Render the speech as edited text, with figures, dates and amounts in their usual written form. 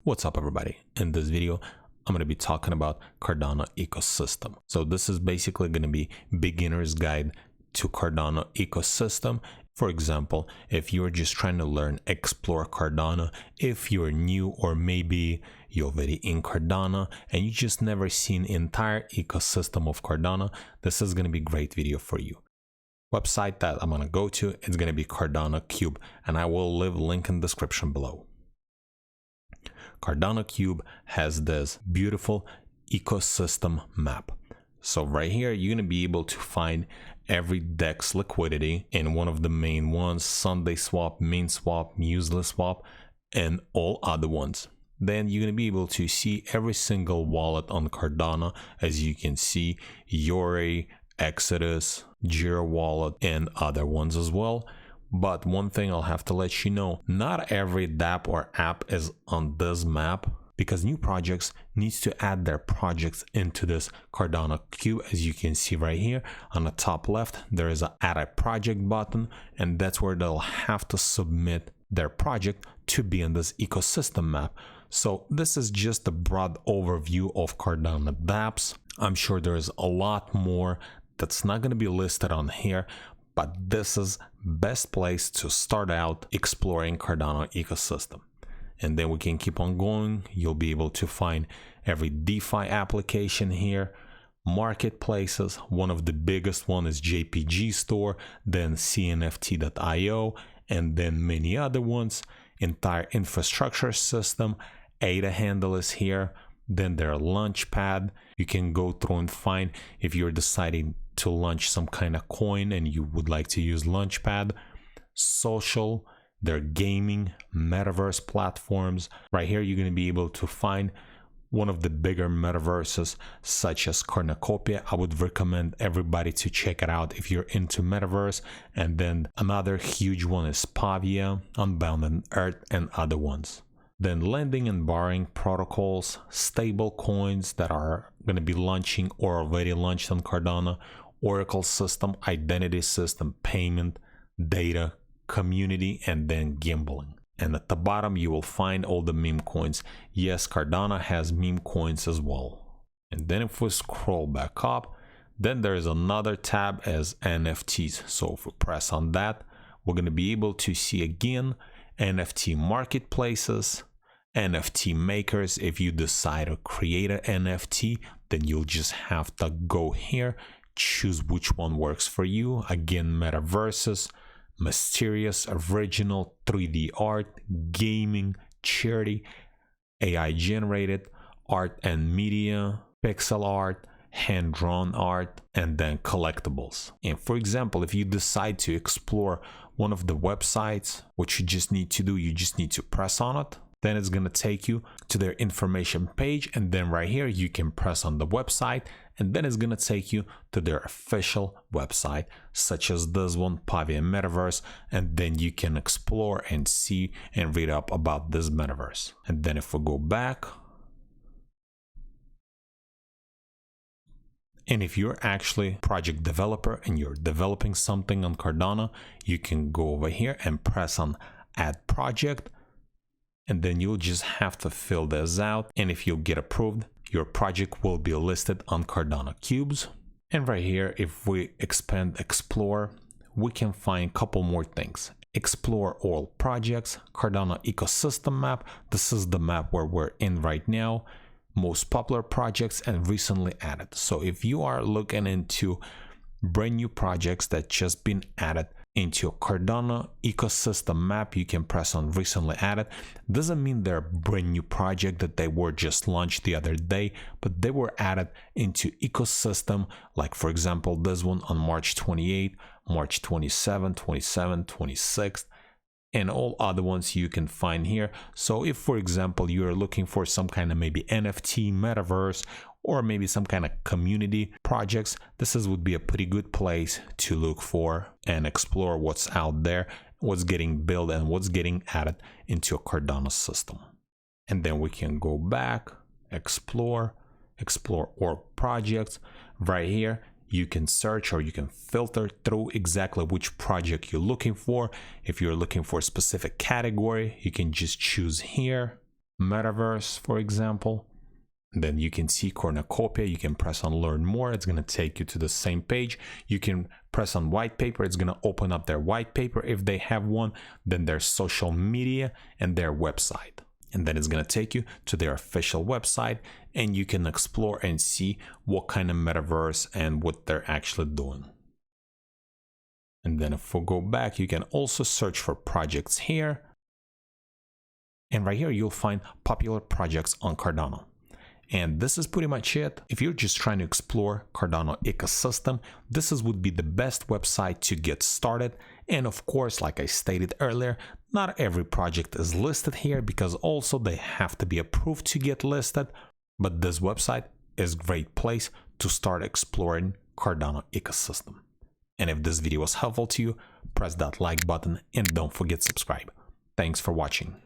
What's up, everybody? In this video, I'm going to be talking about Cardano Ecosystem. So this is basically going to be beginner's guide to Cardano Ecosystem. For example, if you're just trying to learn, explore Cardano, if you're new or maybe you're already in Cardano and you just never seen entire ecosystem of Cardano, this is going to be a great video for you. Website that I'm going to go to, it's going to be Cardano Cube, and I will leave a link in the description below. Cardano Cube has this beautiful ecosystem map. So right here, you're going to be able to find every DEX liquidity in one of the main ones: Sunday Swap, Main Swap, Useless Swap, and all other ones. Then you're going to be able to see every single wallet on Cardano. As you can see, Yori, Exodus, Jira Wallet, and other ones as well. But one thing I'll have to let you know, not every dApp or app is on this map, because new projects needs to add their projects into this Cardano Cube. As you can see right here on the top left, there is an add a project button, and that's where they'll have to submit their project to be in this ecosystem map. So this is just a broad overview of Cardano dApps. I'm sure there's a lot more that's not going to be listed on here, but this is best place to start out exploring Cardano ecosystem. And then we can keep on going. You'll be able to find every DeFi application here, marketplaces. One of the biggest one is JPG Store, then CNFT.io, and then many other ones. Entire infrastructure system, ADA handle is here. Then their Launchpad. You can go through and find if you're deciding to launch some kind of coin and you would like to use Launchpad. Social, their gaming, metaverse platforms. Right here, you're going to be able to find one of the bigger metaverses such as Cornucopia. I would recommend everybody to check it out if you're into metaverse. And then another huge one is Pavia, Unbounded Earth, and other ones. Then lending and borrowing protocols, stable coins that are going to be launching or already launched on Cardano, Oracle system, identity system, payment, data, community, and then gambling. And at the bottom, you will find all the meme coins. Yes, Cardano has meme coins as well. And then if we scroll back up, then there is another tab as NFTs. So if we press on that, we're going to be able to see again NFT marketplaces, NFT makers. If you decide to create an NFT, then you'll just have to go here, choose which one works for you. Again, metaverses, mysterious, original, 3D art, gaming, charity, AI generated, art and media, pixel art, hand-drawn art, and then collectibles. And for example, if you decide to explore one of the websites, what you just need to do, you just need to press on it. Then it's going to take you to their information page, and then right here you can press on the website, and then it's going to take you to their official website, such as this one, Pavia Metaverse, and then you can explore and see and read up about this metaverse. And then if we go back, and if you're actually a project developer and you're developing something on Cardano, you can go over here and press on Add Project, and then you'll just have to fill this out. And if you get approved, your project will be listed on Cardano Cubes. And right here, if we expand Explore, we can find a couple more things. Explore all projects, Cardano Ecosystem map. This is the map where we're in right now. Most popular projects and recently added. So if you are looking into brand new projects that just been added into a Cardano ecosystem map, you can press on recently added. Doesn't mean they're a brand new project that they were just launched the other day, but they were added into ecosystem. Like for example, this one on March 28, March 27, 27, 26. And all other ones you can find here. So if, for example, you're looking for some kind of maybe NFT, metaverse, or maybe some kind of community projects, would be a pretty good place to look for and explore what's out there, what's getting built, and what's getting added into a Cardano system. And then we can go back, explore all projects. Right here, you can search or you can filter through exactly which project you're looking for. If you're looking for a specific category, you can just choose here. metaverse, for example. Then you can see cornucopia. You can press on learn more. It's going to take you to the same page. You can press on white paper. It's going to open up their white paper if they have one, then their social media and their website. And then it's going to take you to their official website, and you can explore and see what kind of metaverse and what they're actually doing. And then if we go back, you can also search for projects here. And right here, you'll find popular projects on Cardano. And this is pretty much it. If you're just trying to explore Cardano ecosystem, this would be the best website to get started. And of course, like I stated earlier, not every project is listed here because also they have to be approved to get listed. But this website is a great place to start exploring Cardano ecosystem. And if this video was helpful to you, press that like button and don't forget to subscribe. Thanks for watching.